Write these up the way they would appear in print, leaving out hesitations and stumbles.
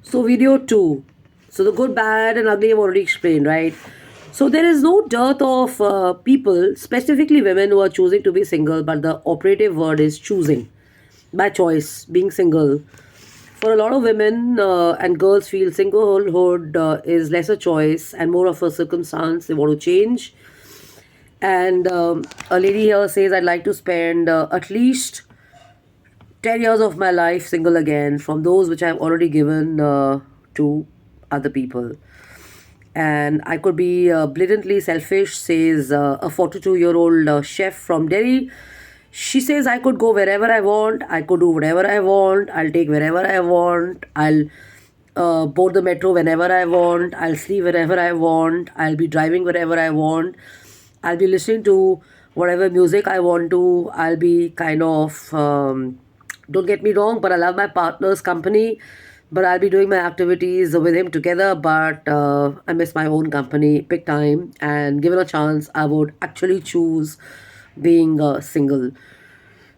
So, video two. So, the good, bad, and ugly I've already explained, right? So, there is no dearth of people, specifically women, who are choosing to be single, but the operative word is choosing by choice, being single. For a lot of women and girls, feel singlehood is less a choice and more of a circumstance they want to change. And a lady here says, I'd like to spend at least 10 years of my life single again from those which I've already given to other people. And I could be blatantly selfish, says a 42-year-old chef from Delhi. She says, I could go wherever I want, I could do whatever I want, I'll take wherever I want, I'll board the metro whenever I want, I'll sleep wherever I want, I'll be driving wherever I want, I'll be listening to whatever music I want to, I'll be kind of, don't get me wrong, but I love my partner's company, but I'll be doing my activities with him together, but I miss my own company big time. And given a chance, I would actually choose being single.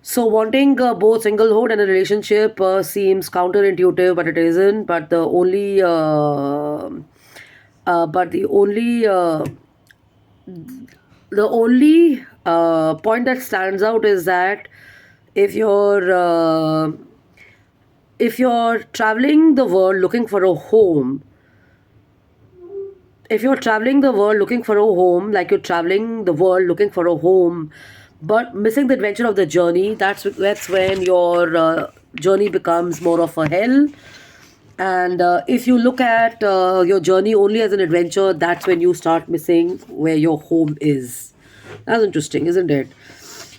So, wanting both singlehood and a relationship seems counterintuitive, but it isn't. But the only point that stands out is that if you're if you're traveling the world looking for a home, if you're traveling the world looking for a home, like you're traveling the world looking for a home, but missing the adventure of the journey, that's when your journey becomes more of a hell. And if you look at your journey only as an adventure, that's when you start missing where your home is. That's interesting, isn't it?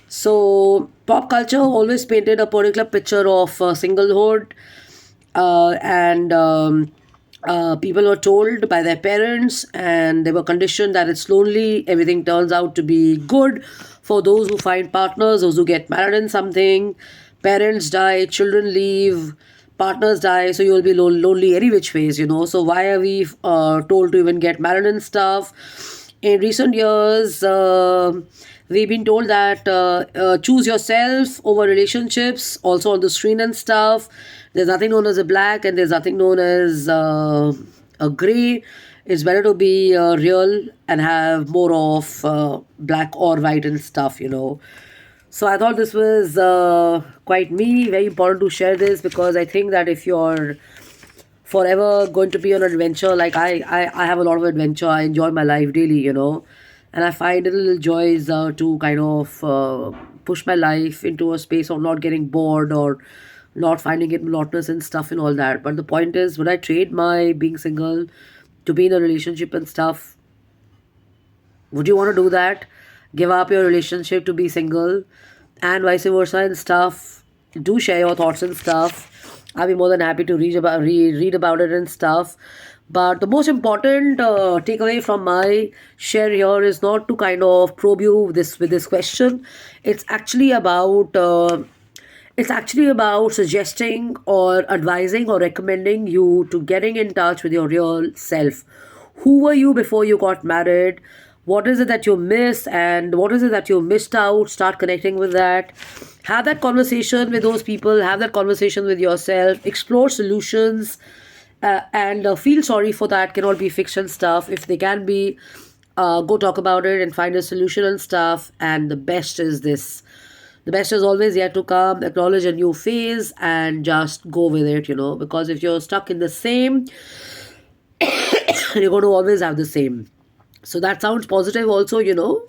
So, pop culture always painted a particular picture of singlehood, and people were told by their parents, and they were conditioned that it's lonely. Everything turns out to be good for those who find partners, those who get married in something. Parents die, children leave, partners die, so you'll be lonely any which ways, you know. So, why are we told to even get married and stuff? In recent years, we've been told that choose yourself over relationships, also on the screen and stuff. There's nothing known as a black, and there's nothing known as a gray. It's better to be real and have more of black or white and stuff, you know. So I thought this was quite me, very important to share this, because I think that if you're forever going to be on an adventure, like I have a lot of adventure, I enjoy my life daily, you know, and I find little joys to kind of push my life into a space of not getting bored or not finding it monotonous and stuff and all that. But the point is, would I trade my being single to be in a relationship and stuff? Would you want to do that? Give up your relationship to be single, and vice versa and stuff. Do share your thoughts and stuff. I'll be more than happy to read about it and stuff. But the most important takeaway from my share here is not to kind of probe you with this question. It's actually about suggesting or advising or recommending you to getting in touch with your real self. Who were you before you got married? What is it that you miss, and what is it that you missed out? Start connecting with that. Have that conversation with those people, have that conversation with yourself, explore solutions, and feel sorry for that. Cannot be fiction stuff. If they can be, go talk about it and find a solution and stuff. And the best is this. The best is always yet to come. Acknowledge a new phase and just go with it, you know. Because if you're stuck in the same, you're going to always have the same. So that sounds positive, also, you know,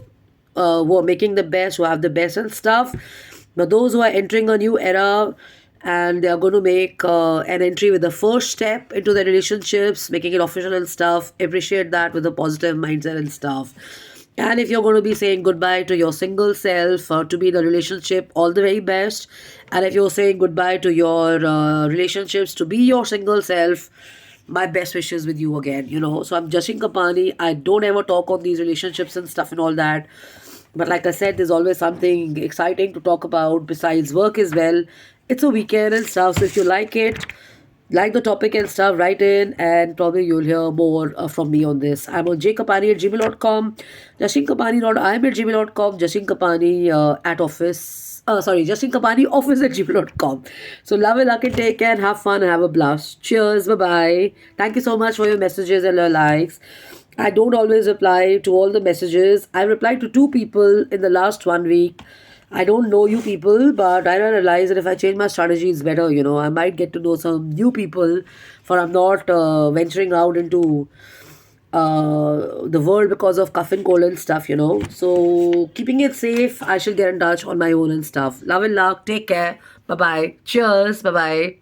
who are making the best, who have the best and stuff. But those who are entering a new era and they are going to make an entry with the first step into their relationships, making it official and stuff, appreciate that with a positive mindset and stuff. And if you're going to be saying goodbye to your single self to be in a relationship, all the very best. And if you're saying goodbye to your relationships to be your single self, my best wishes with you again, you know. So I'm Jashin Kapani. I don't ever talk on these relationships and stuff and all that. But like I said, there's always something exciting to talk about besides work as well. It's a weekend and stuff. So if you like it, like the topic and stuff, write in, and probably you'll hear more from me on this. I'm on jkapani@gmail.com, jashinkapani.im@gmail.com, jashinkapani at office. Sorry, Jashinkapani office@gmail.com. So love and luck and take care and have fun and have a blast. Cheers, bye bye. Thank you so much for your messages and your likes. I don't always reply to all the messages. I replied to two people in the last 1 week. I don't know you people, but I realize that if I change my strategy, it's better. I might get to know some new people, for I'm not venturing out into the world because of cough and cold and stuff. So keeping it safe, I shall get in touch on my own and stuff. Love and luck. Take care. Bye bye. Cheers. Bye bye.